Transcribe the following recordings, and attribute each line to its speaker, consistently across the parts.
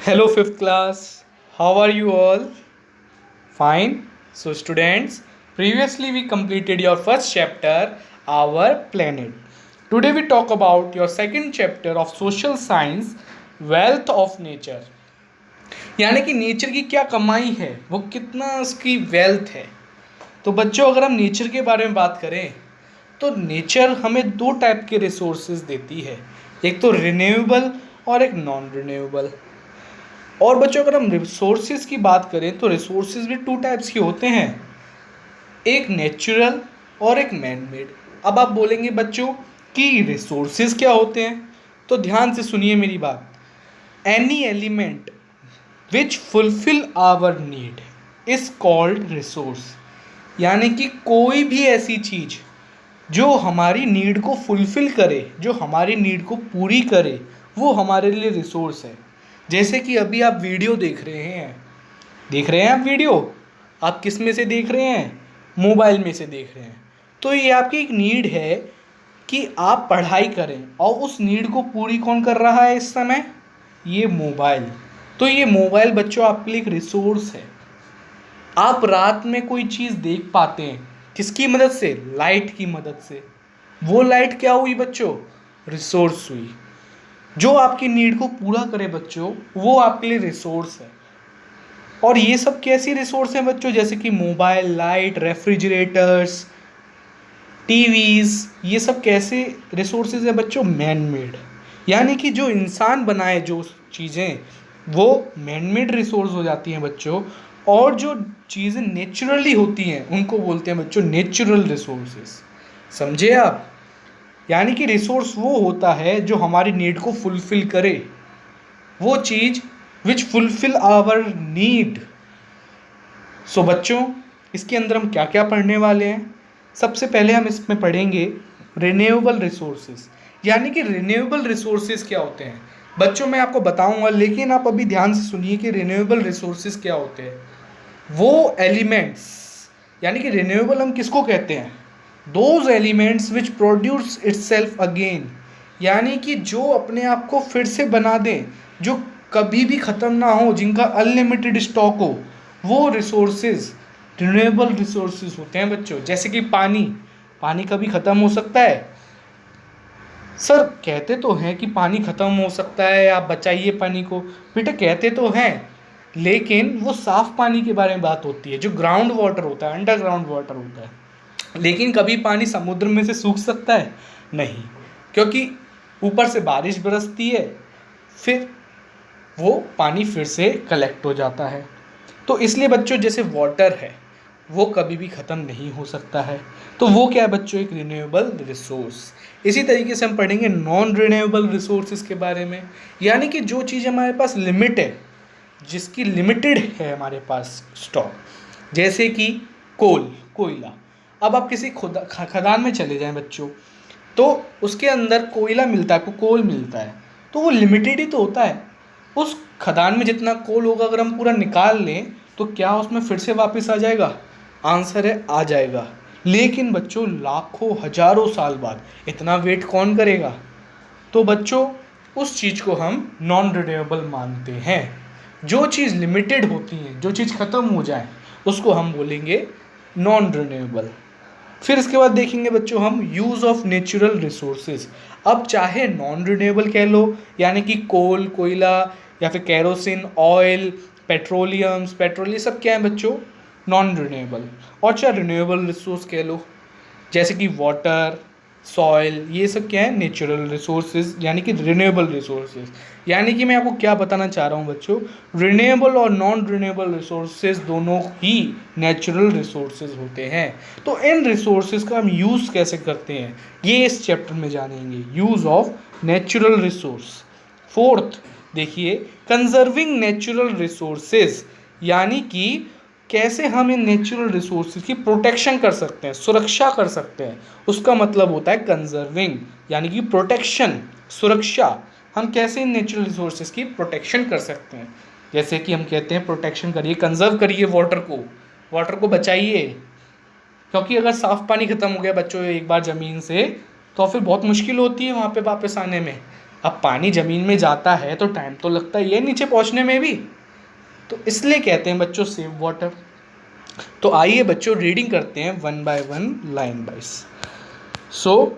Speaker 1: Hello, fifth class. How are you all? Fine. So, students, previously we completed your first chapter, Our Planet. Today we talk about your second chapter of social science, Wealth of Nature. यानी कि nature की क्या कमाई है, वो कितना उसकी wealth है। तो बच्चों, अगर हम नेचर के बारे में बात करें तो नेचर हमें दो टाइप के रिसोर्सेज देती है, एक तो रिन्यूएबल और एक नॉन रिन्यूएबल। और बच्चों, अगर हम रिसोर्सेज की बात करें तो रिसोर्सेज भी टू टाइप्स के होते हैं, एक नेचुरल और एक मैन मेड। अब आप बोलेंगे बच्चों कि रिसोर्सेज क्या होते हैं, तो ध्यान से सुनिए मेरी बात। Any element which fulfill our need is called resource. यानी कि कोई भी ऐसी चीज़ जो हमारी नीड को फुलफिल करे, जो हमारी नीड को पूरी करे, वो हमारे लिए रिसोर्स है। जैसे कि अभी आप वीडियो देख रहे हैं आप वीडियो, आप किस में से देख रहे हैं? मोबाइल में से देख रहे हैं। तो ये आपकी एक नीड है कि आप पढ़ाई करें, और उस नीड को पूरी कौन कर रहा है इस समय? ये मोबाइल। तो ये मोबाइल बच्चों आपके लिए एक रिसोर्स है। आप रात में कोई चीज़ देख पाते हैं, किसकी मदद से? लाइट की मदद से। वो लाइट क्या हुई बच्चों? रिसोर्स हुई। जो आपकी नीड को पूरा करे बच्चों, वो आपके लिए रिसोर्स है। और ये सब कैसी रिसोर्स हैं बच्चों? जैसे कि मोबाइल, लाइट, रेफ्रिजरेटर्स, टीवीज, ये सब कैसे रिसोर्सेज हैं बच्चों? Man made. यानी कि जो इंसान बनाए जो चीज़ें, वो मैन मेड रिसोर्स हो जाती हैं बच्चों। और जो चीज़ें नेचुरली होती हैं उनको बोलते हैं बच्चों नेचुरल रिसोर्सेज। समझे आप? यानी कि रिसोर्स वो होता है जो हमारी नीड को फुलफिल करे, वो चीज़ विच फुलफिल आवर नीड। सो बच्चों, इसके अंदर हम क्या क्या पढ़ने वाले हैं? सबसे पहले हम इसमें पढ़ेंगे रिन्यूएबल रिसोर्सेज। यानी कि रिन्यूएबल रिसोर्सेज क्या होते हैं बच्चों, मैं आपको बताऊंगा, लेकिन आप अभी ध्यान से सुनिए कि रिन्यूएबल रिसोर्सेज क्या होते हैं। वो एलिमेंट्स, यानी कि रिन्यूएबल हम किसको कहते हैं? Those elements which produce itself again. यानी कि जो अपने आप को फिर से बना दें, जो कभी भी ख़त्म ना हो, जिनका अनलिमिटेड स्टॉक हो, वो रिसोर्सेज रिन्यूएबल रिसोर्सेज होते हैं बच्चों। जैसे कि पानी, पानी कभी ख़त्म हो सकता है? सर कहते तो हैं कि पानी ख़त्म हो सकता है, आप बचाइए पानी को। बेटा कहते तो हैं, लेकिन वो साफ़ पानी के बारे में बात होती है, जो ग्राउंड वाटर होता है, अंडरग्राउंड वाटर होता है। लेकिन कभी पानी समुद्र में से सूख सकता है? नहीं, क्योंकि ऊपर से बारिश बरसती है, फिर वो पानी फिर से कलेक्ट हो जाता है। तो इसलिए बच्चों, जैसे वाटर है वो कभी भी ख़त्म नहीं हो सकता है, तो वो क्या है बच्चों? एक रिन्यूएबल रिसोर्स। इसी तरीके से हम पढ़ेंगे नॉन रिन्यूएबल रिसोर्सेज के बारे में। यानी कि जो चीज़ हमारे पास लिमिट है, जिसकी लिमिटेड है हमारे पास स्टॉक, जैसे कि कोयला। अब आप किसी खदान में चले जाएं बच्चों, तो उसके अंदर कोयला मिलता है, आपको कोल मिलता है, तो वो लिमिटेड ही तो होता है। उस खदान में जितना कोल होगा अगर हम पूरा निकाल लें तो क्या उसमें फिर से वापस आ जाएगा? आंसर है आ जाएगा। लेकिन बच्चों लाखों हजारों साल बाद इतना वेट कौन करेगा? तो बच्चों उस चीज़ को हम नॉन रिन्यूएबल मानते हैं। जो चीज़ लिमिटेड होती है, जो चीज़ ख़त्म हो जाए, उसको हम बोलेंगे नॉन रिन्यूएबल। फिर इसके बाद देखेंगे बच्चों हम यूज़ ऑफ नेचुरल रिसोर्सेज। अब चाहे नॉन रिन्यूएबल कह लो, यानी कि कोल, कोयला, या फिर कैरोसिन, ऑयल, पेट्रोल, ये सब क्या है बच्चों? Non renewable. और चाहे रिन्यूएबल रिसोर्स कह लो, जैसे कि वाटर, सॉइल, ये सब क्या है? नेचुरल रिसोर्सेज, यानी कि रिन्यूएबल रिसोर्सेज। यानी कि मैं आपको क्या बताना चाह रहा हूँ बच्चों, रिन्यूएबल और नॉन रिन्यूएबल रिसोर्सेज दोनों ही नेचुरल रिसोर्सेज होते हैं। तो इन रिसोर्सेज का हम यूज़ कैसे करते हैं, ये इस चैप्टर में जानेंगे, use of natural resource. Fourth देखिए, कंजर्विंग नेचुरल रिसोर्सेज, यानी कि कैसे हम इन नेचुरल रिसोर्सेज की प्रोटेक्शन कर सकते हैं, सुरक्षा कर सकते हैं। उसका मतलब होता है कंजर्विंग, यानी कि प्रोटेक्शन, सुरक्षा। हम कैसे इन नेचुरल रिसोर्सेज की प्रोटेक्शन कर सकते हैं? जैसे कि हम कहते हैं प्रोटेक्शन करिए, कंजर्व करिए वाटर को बचाइए। क्योंकि अगर साफ़ पानी ख़त्म हो गया बच्चों एक बार ज़मीन से, तो फिर बहुत मुश्किल होती है वहाँ पे वापस आने में। अब पानी ज़मीन में जाता है तो टाइम तो लगता ही है नीचे पहुंचने में भी, तो इसलिए कहते हैं बच्चों सेव वाटर। तो आइए बच्चों रीडिंग करते हैं one by one, line wise. So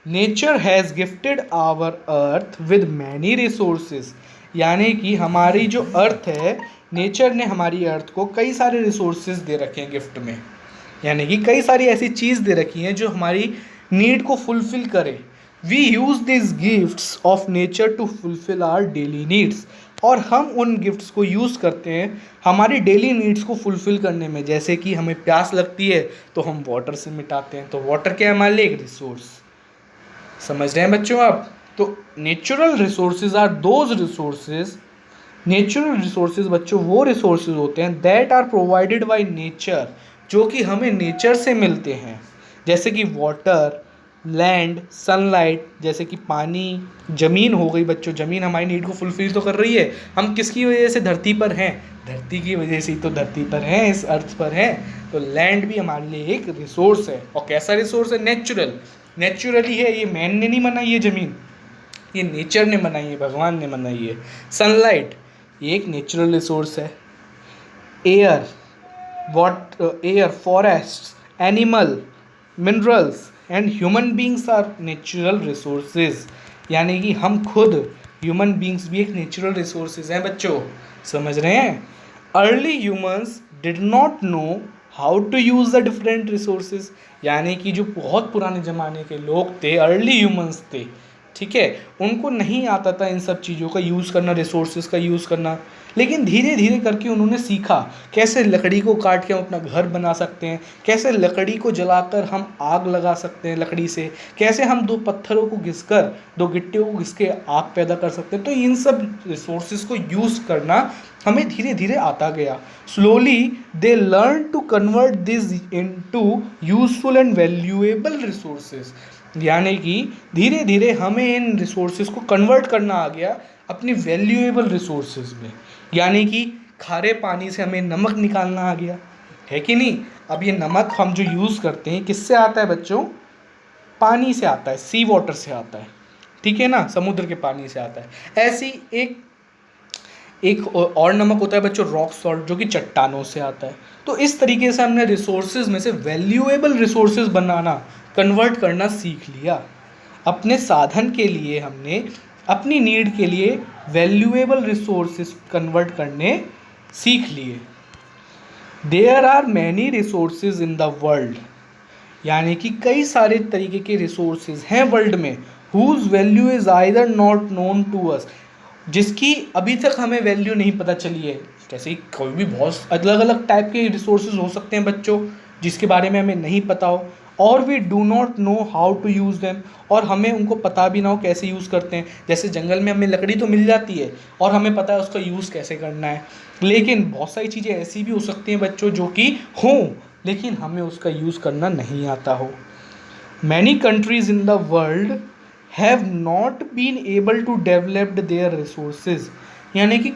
Speaker 1: nature has gifted our earth with many resources, यानी कि हमारी जो अर्थ है, नेचर ने हमारी अर्थ को कई सारे रिसोर्सेज दे रखे हैं गिफ्ट में, यानी कि कई सारी ऐसी चीज़ दे रखी हैं जो हमारी नीड को फुलफिल करे। We use this gifts of nature to fulfill our daily needs, और हम उन गिफ्ट्स को यूज़ करते हैं हमारी डेली नीड्स को फुलफिल करने में। जैसे कि हमें प्यास लगती है तो हम वाटर से मिटाते हैं, तो वाटर क्या है हमारे लिए? एक रिसोर्स। समझ रहे हैं बच्चों आप? तो natural resources are those resources, natural resources बच्चों वो रिसोर्सेज होते हैं that are provided by nature, जो कि हमें नेचर से मिलते हैं। जैसे कि वाटर, लैंड, सनलाइट, जैसे कि पानी, ज़मीन हो गई बच्चों, ज़मीन हमारी नीड को फुलफिल तो कर रही है। हम किसकी वजह से धरती पर हैं? धरती की वजह से ही तो धरती पर हैं, इस अर्थ पर हैं। तो लैंड भी हमारे लिए एक रिसोर्स है, और कैसा रिसोर्स है? नेचुरल, नेचुरली है, ये मैन ने नहीं बनाई है ज़मीन, ये नेचर ने बनाई है, भगवान ने बनाई है। सनलाइट ये एक नेचुरल रिसोर्स है। Air, air, forest, animal, minerals and human beings are natural resources, यानी कि हम खुद ह्यूमन बींग्स भी एक नेचुरल रिसोर्सेज हैं बच्चों। समझ रहे हैं? Early humans did not know how to use the different resources, यानी कि जो बहुत पुराने ज़माने के लोग थे, अर्ली ह्यूमंस थे, ठीक है, उनको नहीं आता था इन सब चीज़ों का यूज़ करना, रिसोर्सेज का यूज़ करना। लेकिन धीरे धीरे करके उन्होंने सीखा कैसे लकड़ी को काट के हम अपना घर बना सकते हैं, कैसे लकड़ी को जलाकर हम आग लगा सकते हैं लकड़ी से, कैसे हम दो पत्थरों को घिसकर, दो गिट्टियों को घिस के आग पैदा कर सकते हैं। तो इन सब रिसोर्सेज को यूज़ करना हमें धीरे धीरे आता गया। Slowly they learn to convert this into useful and valuable resources, यानी कि धीरे धीरे हमें इन रिसोर्सेज को कन्वर्ट करना आ गया अपनी वैल्यूएबल रिसोर्सेज में, यानी कि खारे पानी से हमें नमक निकालना आ गया, है कि नहीं? अब ये नमक हम जो यूज़ करते हैं किससे आता है बच्चों? पानी से आता है, सी वाटर से आता है, ठीक है ना, समुद्र के पानी से आता है। ऐसी एक और नमक होता है बच्चों, रॉक सॉल्ट, जो कि चट्टानों से आता है। तो इस तरीके से हमने रिसोर्सेज में से वैल्यूएबल रिसोर्सेज बनाना, कन्वर्ट करना सीख लिया। अपने साधन के लिए हमने अपनी नीड के लिए वैल्यूएबल रिसोर्सेज कन्वर्ट करने सीख लिए। There are many resources in the world, यानी कि कई सारे तरीके के रिसोर्सेज हैं वर्ल्ड में, whose value is either not known to us, जिसकी अभी तक हमें वैल्यू नहीं पता चली है। जैसे कोई भी बहुत अलग अलग टाइप के रिसोर्सेज हो सकते हैं बच्चों जिसके बारे में हमें नहीं पता हो, और we do not know how to use them, और हमें उनको पता भी ना हो कैसे यूज़ करते हैं। जैसे जंगल में हमें लकड़ी तो मिल जाती है और हमें पता है उसका यूज़ कैसे करना है, लेकिन बहुत सारी चीज़ें ऐसी भी हो सकती हैं बच्चों जो कि हों लेकिन हमें उसका यूज़ करना नहीं आता हो। Many countries in the world have not been able to developed their resources, यानी कि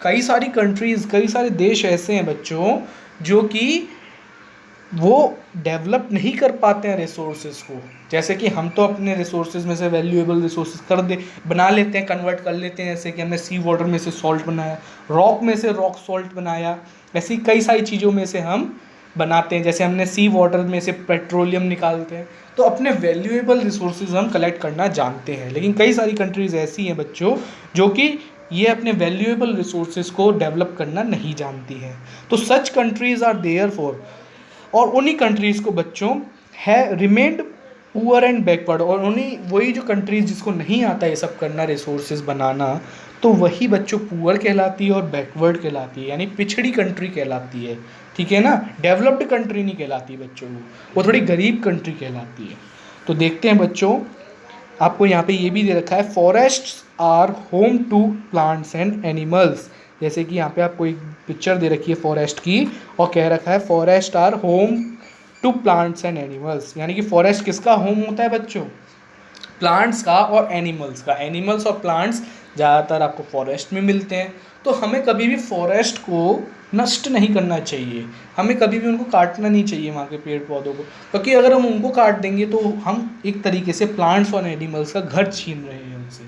Speaker 1: कई सारी कंट्रीज़, कई सारे देश ऐसे हैं बच्चों जो कि वो डेवलप नहीं कर पाते हैं रिसोर्सेज को। जैसे कि हम तो अपने रिसोर्सेज में से वैल्यूएबल रिसोर्सेज बना लेते हैं, कन्वर्ट कर लेते हैं। जैसे कि हमने सी वाटर में से सॉल्ट बनाया, रॉक में से रॉक सॉल्ट बनाया, ऐसी कई सारी चीज़ों में से हम बनाते हैं। जैसे हमने सी वाटर में से पेट्रोलियम निकालते हैं। तो अपने वैल्यूएबल रिसोर्सेज हम कलेक्ट करना जानते हैं, लेकिन कई सारी कंट्रीज़ ऐसी हैं बच्चों जो कि ये अपने वैल्यूएबल रिसोर्सेज को डेवलप करना नहीं जानती हैं। तो सच कंट्रीज़ आर देयर फॉर, और उन्हीं कंट्रीज़ को बच्चों है रिमेंड पुअर एंड बैकवर्ड, और उन्हीं वही जो कंट्रीज़ जिसको नहीं आता ये सब करना, रिसोर्सेज बनाना, तो वही बच्चों पुअर कहलाती है और बैकवर्ड कहलाती है, यानी पिछड़ी कंट्री कहलाती है। ठीक है ना, डेवलप्ड कंट्री नहीं कहलाती बच्चों, वो थोड़ी गरीब कंट्री कहलाती है। तो देखते हैं बच्चों, आपको यहाँ पे ये भी दे रखा है, forests are home to plants and animals. जैसे कि यहाँ पे आपको एक पिक्चर दे रखी है फॉरेस्ट की, और कह रखा है forest are home to plants and animals, यानी कि फॉरेस्ट किसका होम होता है बच्चों? प्लांट्स का और एनिमल्स का। एनिमल्स और प्लांट्स ज़्यादातर आपको फॉरेस्ट में मिलते हैं। तो हमें कभी भी फॉरेस्ट को नष्ट नहीं करना चाहिए, हमें कभी भी उनको काटना नहीं चाहिए वहाँ के पेड़ पौधों को, क्योंकि अगर हम उनको काट देंगे तो हम एक तरीके से प्लांट्स और एनिमल्स का घर छीन रहे हैं उनसे।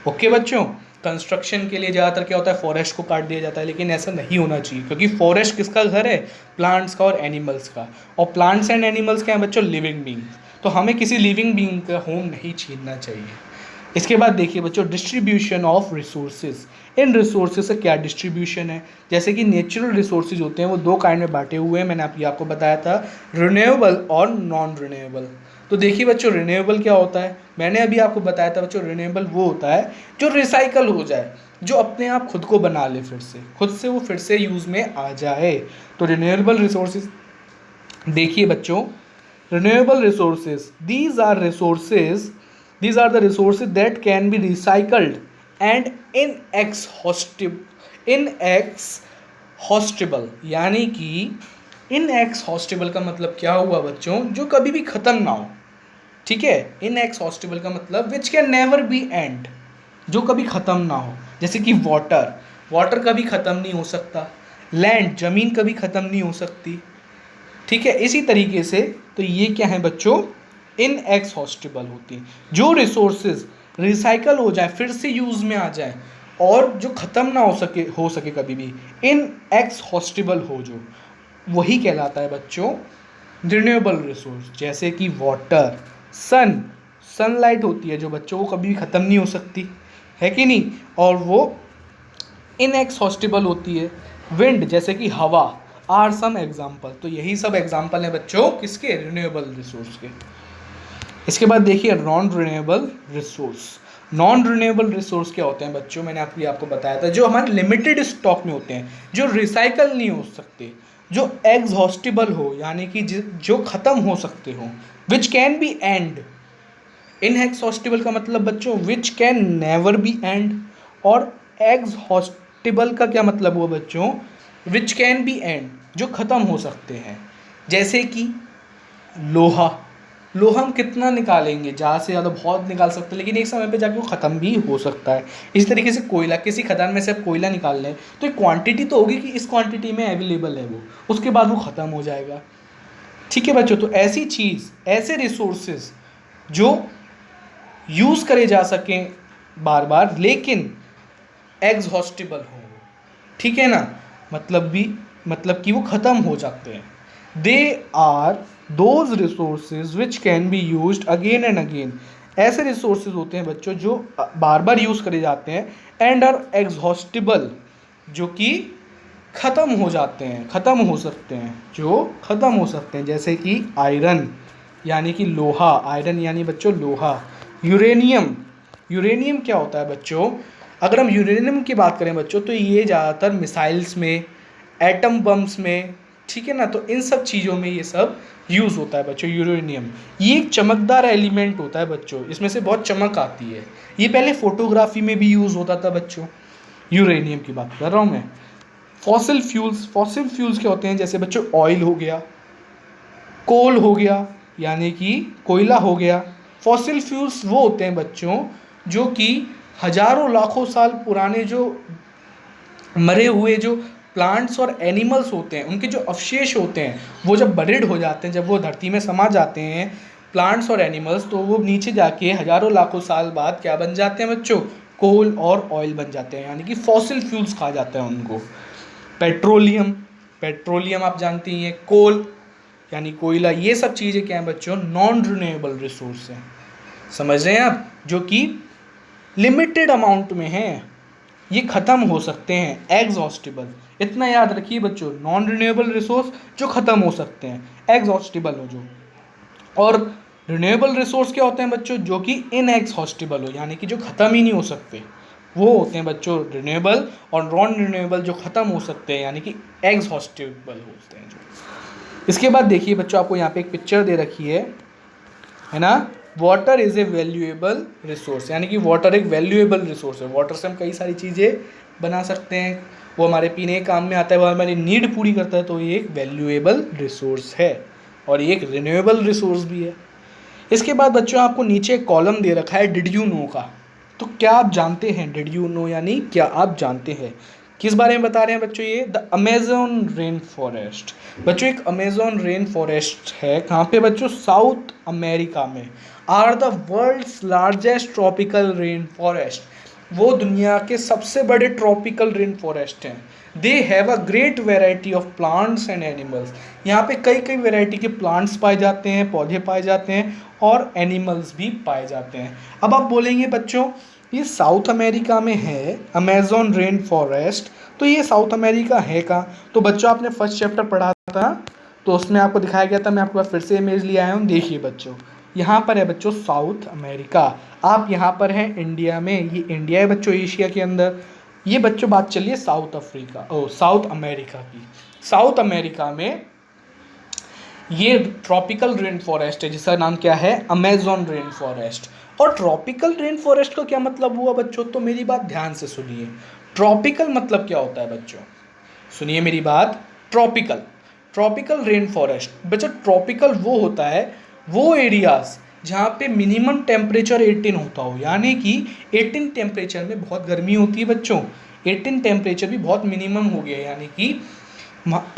Speaker 1: ओके बच्चों, कंस्ट्रक्शन के लिए ज़्यादातर क्या होता है, फॉरेस्ट को काट दिया जाता है, लेकिन ऐसा नहीं होना चाहिए, क्योंकि फॉरेस्ट किसका घर है, प्लांट्स का और एनिमल्स का, और प्लांट्स एंड एनिमल्स क्या हैं बच्चों, लिविंग बींग। तो हमें किसी लिविंग बींग का होम नहीं छीनना चाहिए। इसके बाद देखिए बच्चों, distribution of resources. In resources से क्या डिस्ट्रीब्यूशन है, जैसे कि नेचुरल रिसोर्सेज होते हैं वो दो काइंड में बांटे हुए हैं, मैंने आपको बताया था, रिन्यूएबल और नॉन रिन्यूएबल। तो देखिए बच्चों, रिन्यूएबल क्या होता है, मैंने अभी आपको बताया था बच्चों, रिन्यूएबल वो होता है जो रिसाइकल हो जाए, जो अपने आप खुद को बना ले, खुद से वो फिर से यूज़ में आ जाए। तो रिन्यूएबल रिसोर्सेज देखिए बच्चों, renewable resources, these are the resources that can be recycled and inexhaustible, यानी कि inexhaustible का मतलब क्या हुआ बच्चों, जो कभी भी खत्म ना हो। ठीक है, inexhaustible का मतलब which can never be end, जो कभी खत्म ना हो। जैसे कि वाटर कभी खत्म नहीं हो सकता, लैंड जमीन कभी खत्म नहीं हो सकती। ठीक है, इसी तरीके से तो ये क्या है बच्चों, इनएक्सहॉस्टेबल होती हैं, जो रिसोर्सेज रिसाइकल हो जाए, फिर से यूज़ में आ जाए, और जो ख़त्म ना हो सके कभी भी, इनएक्सहॉस्टेबल हो, जो वही कहलाता है बच्चों रिन्यूएबल रिसोर्स। जैसे कि वाटर, सनलाइट होती है जो बच्चों को कभी भी ख़त्म नहीं हो सकती, है कि नहीं, और वो इनएक्सहॉस्टेबल होती है। विंड जैसे कि हवा आर सम एग्जाम्पल। तो यही सब एग्जाम्पल हैं बच्चों किसके, रिन्यूएबल रिसोर्स के। इसके बाद देखिए non renewable resource. Non renewable resource क्या होते हैं बच्चों, मैंने आपको बताया था, जो हमारे लिमिटेड स्टॉक में होते हैं, जो रिसाइकल नहीं हो सकते, जो एग्जॉस्टिबल हो, यानी कि जो ख़त्म हो सकते हो, विच कैन बी एंड। इनएग्जॉस्टिबल का मतलब बच्चों which can never be and, और एग्जॉस्टिबल का क्या मतलब हुआ बच्चों, विच कैन बी एंड, जो ख़त्म हो सकते हैं। जैसे कि लोहा हम कितना निकालेंगे, ज़्यादा से ज़्यादा बहुत निकाल सकते हैं, लेकिन एक समय पे जाके वो ख़त्म भी हो सकता है। इस तरीके से कोयला, किसी खदान में से आप कोयला निकाल लें तो एक क्वांटिटी तो होगी कि इस क्वांटिटी में अवेलेबल है वो, उसके बाद वो ख़त्म हो जाएगा। ठीक है बच्चों, तो ऐसी चीज़, ऐसे रिसोर्सेज जो यूज़ करे जा सकें बार बार, लेकिन एग्जॉस्टिबल हो, ठीक है ना, मतलब कि वो ख़त्म हो जाते हैं। They are those resources which can be used again and again. ऐसे रिसोर्सेज होते हैं बच्चों जो बार बार यूज़ करे जाते हैं, एंड आर एग्जॉस्टिबल, जो कि ख़त्म हो जाते हैं, ख़त्म हो सकते हैं, जो ख़त्म हो सकते हैं। जैसे कि आयरन यानी कि लोहा, आयरन यानी बच्चों लोहा। यूरेनियम क्या होता है बच्चों, अगर हम यूरेनियम की बात करें बच्चों, तो ये ज़्यादातर मिसाइल्स में, एटम बम्स में, ठीक है ना, तो इन सब चीज़ों में ये सब यूज़ होता है बच्चों। यूरेनियम ये एक चमकदार एलिमेंट होता है बच्चों, इसमें से बहुत चमक आती है। ये पहले फोटोग्राफी में भी यूज़ होता था बच्चों, यूरेनियम की बात कर रहा हूँ मैं। फॉसिल फ्यूल्स क्या होते हैं, जैसे बच्चों ऑयल हो गया, कोल हो गया यानी कि कोयला हो गया। फॉसिल फ्यूल्स वो होते हैं बच्चों जो कि हजारों लाखों साल पुराने, जो मरे हुए जो प्लांट्स और एनिमल्स होते हैं, उनके जो अवशेष होते हैं, वो जब बरिड हो जाते हैं, जब वो धरती में समा जाते हैं प्लांट्स और एनिमल्स, तो वो नीचे जाके हजारों लाखों साल बाद क्या बन जाते हैं बच्चों, कोल और ऑयल बन जाते हैं, यानी कि फॉसिल फ्यूल्स कहा जाता है उनको। पेट्रोलियम आप जानते ही हैं, कोल यानी कोयला, ये सब चीज़ें क्या हैं बच्चों, नॉन रिन्यूएबल रिसोर्स हैं, समझ रहे हैं आप, जो कि लिमिटेड अमाउंट में हैं, ये ख़त्म हो सकते हैं, एग्जॉस्टिबल। इतना याद रखिए बच्चों, नॉन रिन्यूएबल रिसोर्स जो ख़त्म हो सकते हैं, एग्जॉस्टिबल हो जो, और रिन्यूएबल रिसोर्स क्या होते हैं बच्चों, जो कि इनएग्जॉस्टिबल हो, यानी कि जो ख़त्म ही नहीं हो सकते, वो होते हैं बच्चों रिन्यूएबल। और नॉन रिन्यूएबल जो ख़त्म हो सकते हैं, यानी कि एग्जॉस्टिबल होते हैं जो। इसके बाद देखिए बच्चों, आपको यहाँ पे एक पिक्चर दे रखी है ना, water is a valuable resource, यानी कि वाटर एक वैल्यूएबल रिसोर्स है। वाटर से हम कई सारी चीज़ें बना सकते हैं, वो हमारे पीने के काम में आता है, वो हमारी नीड पूरी करता है, तो ये एक वैल्यूएबल रिसोर्स है, और ये एक रिन्यूएबल रिसोर्स भी है। इसके बाद बच्चों आपको नीचे कॉलम दे रखा है डिड यू नो का। तो क्या आप जानते हैं, डिड यू नो यानी क्या आप जानते हैं, किस बारे में बता रहे हैं बच्चों, ये द अमेज़न रेन फॉरेस्ट। बच्चों एक अमेज़न रेन फॉरेस्ट है, कहाँ पे बच्चों, साउथ अमेरिका में, are the world's largest tropical rain forest. वो दुनिया के सबसे बड़े ट्रॉपिकल रेन फॉरेस्ट हैं। They have a great variety of plants and animals. यहाँ पे कई कई वेराइटी के प्लांट्स पाए जाते हैं, पौधे पाए जाते हैं और एनिमल्स भी पाए जाते हैं। अब आप बोलेंगे बच्चों ये साउथ अमेरिका में है अमेजोन रेन फॉरेस्ट, तो ये साउथ अमेरिका है कहाँ? तो बच्चों आपने फर्स्ट चैप्टर पढ़ा था तो उसमें आपको दिखाया गया था, मैं आपके पास फिर से इमेज ले आया हूँ। देखिए बच्चों यहाँ पर है बच्चों साउथ अमेरिका, आप यहाँ पर हैं इंडिया में, ये इंडिया है बच्चों एशिया के अंदर। ये बच्चों बात चलिए साउथ अमेरिका की। साउथ अमेरिका में ये ट्रॉपिकल रेन फॉरेस्ट है जिसका नाम क्या है अमेजोन रेन फॉरेस्ट। और ट्रॉपिकल रेन फॉरेस्ट का क्या मतलब हुआ बच्चों? तो मेरी बात ध्यान से सुनिए। ट्रॉपिकल मतलब क्या होता है बच्चों? सुनिए मेरी बात। ट्रॉपिकल रेन फॉरेस्ट बच्चों, ट्रॉपिकल वो होता है वो एरियाज जहाँ पे मिनिमम टेम्परेचर 18 होता हो, यानी कि 18 टेम्परेचर में बहुत गर्मी होती है बच्चों। 18 टेम्परेचर भी बहुत मिनिमम हो गया, यानी कि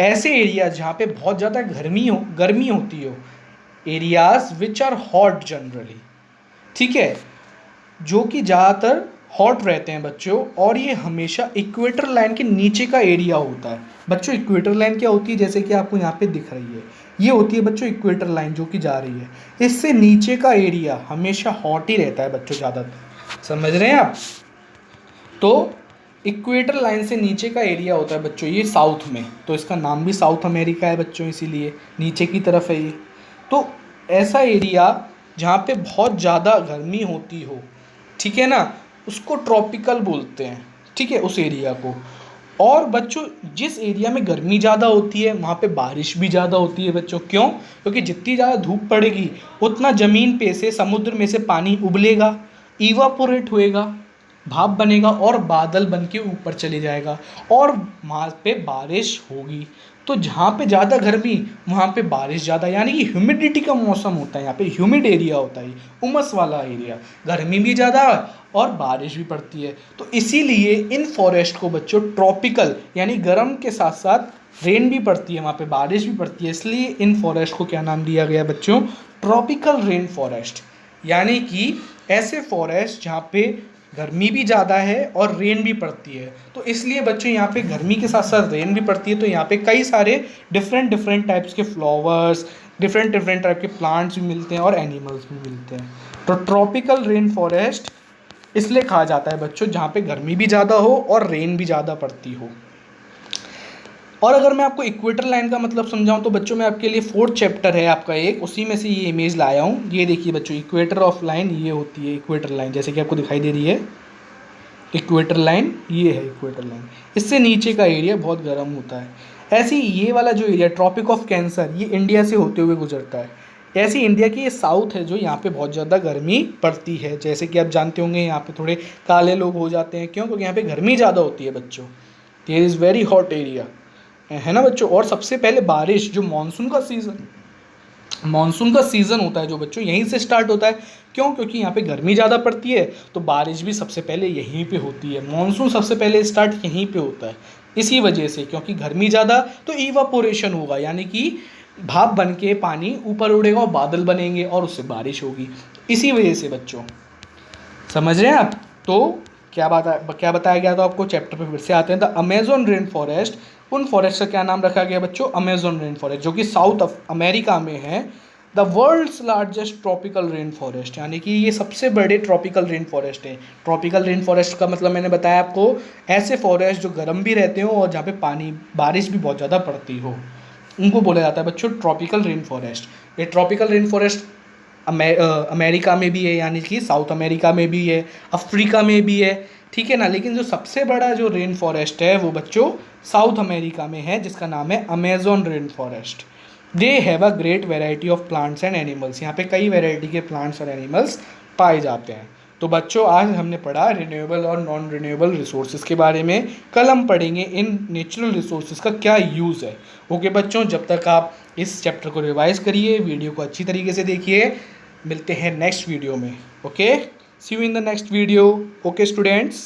Speaker 1: ऐसे एरियाज जहाँ पे बहुत ज़्यादा गर्मी होती हो, areas which are hot generally, ठीक है, जो कि ज़्यादातर हॉट रहते हैं बच्चों। और ये हमेशा इक्वेटर लाइन के नीचे का एरिया होता है बच्चों। इक्वेटर लाइन क्या होती है? जैसे कि आपको यहाँ पे दिख रही है, ये होती है बच्चों इक्वेटर लाइन जो कि जा रही है। इससे नीचे का एरिया हमेशा हॉट ही रहता है बच्चों ज़्यादातर, समझ रहे हैं आप? तो इक्वेटर लाइन से नीचे का एरिया होता है बच्चों ये साउथ में, तो इसका नाम भी साउथ अमेरिका है बच्चों, इसीलिए नीचे की तरफ है ये। तो ऐसा एरिया जहाँ पे बहुत ज़्यादा गर्मी होती हो, ठीक है ना, उसको ट्रॉपिकल बोलते हैं, ठीक है, उस एरिया को। और बच्चों जिस एरिया में गर्मी ज़्यादा होती है वहाँ पे बारिश भी ज़्यादा होती है बच्चों। क्यों? क्योंकि जितनी ज़्यादा धूप पड़ेगी उतना ज़मीन पे से, समुद्र में से पानी उबलेगा, इवापोरेट होएगा, भाप बनेगा और बादल बन के ऊपर चले जाएगा और वहाँ पे बारिश होगी। तो जहाँ पे ज़्यादा गर्मी वहाँ पे बारिश ज़्यादा, यानी कि ह्यूमिडिटी का मौसम होता है, यहाँ पे ह्यूमिड एरिया होता है, उमस वाला एरिया, गर्मी भी ज़्यादा और बारिश भी पड़ती है। तो इसीलिए इन फॉरेस्ट को बच्चों ट्रॉपिकल, यानी गर्म के साथ साथ रेन भी पड़ती है, वहाँ पे बारिश भी पड़ती है, इसलिए इन फॉरेस्ट को क्या नाम दिया गया बच्चों? Tropical rain forest. यानी कि ऐसे फॉरेस्ट जहाँ पे गर्मी भी ज़्यादा है और रेन भी पड़ती है। तो इसलिए बच्चों यहाँ पे गर्मी के साथ साथ रेन भी पड़ती है, तो यहाँ पे कई सारे डिफरेंट टाइप्स के फ्लावर्स, डिफरेंट टाइप के प्लांट्स भी मिलते हैं और एनिमल्स भी मिलते हैं। तो ट्रॉपिकल रेन फॉरेस्ट इसलिए कहा जाता है बच्चों जहाँ पे गर्मी भी ज़्यादा हो और रेन भी ज़्यादा पड़ती हो। और अगर मैं आपको इक्वेटर लाइन का मतलब समझाऊं तो बच्चों मैं आपके लिए 4th चैप्टर है आपका एक, उसी में से ये इमेज लाया हूँ। ये देखिए बच्चों इक्वेटर ऑफ लाइन ये होती है, इक्वेटर लाइन जैसे कि आपको दिखाई दे रही है, इक्वेटर लाइन ये है इक्वेटर लाइन। इससे नीचे का एरिया बहुत गर्म होता है। ऐसे ही ये वाला जो एरिया ट्रॉपिक ऑफ कैंसर, ये इंडिया से होते हुए गुजरता है। ऐसे इंडिया की ये साउथ है जो यहाँ पे बहुत ज़्यादा गर्मी पड़ती है। जैसे कि आप जानते होंगे यहाँ पे थोड़े काले लोग हो जाते हैं, क्यों? क्योंकि यहाँ पे गर्मी ज़्यादा होती है बच्चों। There is very hot area, है ना बच्चों। और सबसे पहले बारिश, जो मानसून का सीज़न होता है जो बच्चों यहीं से स्टार्ट होता है। क्यों? क्योंकि यहाँ पे गर्मी ज़्यादा पड़ती है तो बारिश भी सबसे पहले यहीं पे होती है। मानसून सबसे पहले स्टार्ट यहीं पे होता है इसी वजह से, क्योंकि गर्मी ज़्यादा तो इवापोरेशन होगा, यानी कि भाप बन के पानी ऊपर उड़ेगा और बादल बनेंगे और उससे बारिश होगी। इसी वजह से बच्चों, समझ रहे हैं आप? तो क्या बताया गया था आपको? चैप्टर पे फिर से आते हैं। द अमेजोन रेन फॉरेस्ट, उन फॉरेस्ट का क्या नाम रखा गया बच्चों? अमेजोन रेन फॉरेस्ट, जो कि साउथ अमेरिका में है। The world's largest tropical rain forest, यानी कि ये सबसे बड़े ट्रॉपिकल रेन फॉरेस्ट है। ट्रॉपिकल रेन फॉरेस्ट का मतलब मैंने बताया आपको, ऐसे फॉरेस्ट जो गर्म भी रहते हो और जहाँ पे बारिश भी बहुत ज़्यादा पड़ती हो, उनको बोला जाता है बच्चों ट्रॉपिकल रेन फॉरेस्ट। ये ट्रॉपिकल रेन फॉरेस्ट अमेरिका में भी है, यानी कि साउथ अमेरिका में भी है, अफ्रीका में भी है, ठीक है ना। लेकिन जो सबसे बड़ा जो रेन फॉरेस्ट है वो बच्चों साउथ अमेरिका में है, जिसका नाम है Amazon rain forest. They have a great variety of plants and animals, यहाँ पे कई वेराइटी के प्लांट्स और एनिमल्स पाए जाते हैं। तो बच्चों आज हमने पढ़ा रिन्यूएबल और नॉन रिन्यूएबल रिसोर्सेज के बारे में। कल हम पढ़ेंगे इन नेचुरल रिसोर्सेज का क्या यूज़ है। ओके बच्चों, जब तक आप इस चैप्टर को रिवाइज करिए, वीडियो को अच्छी तरीके से देखिए। मिलते हैं नेक्स्ट वीडियो में। Okay, see you in the next video. Okay students.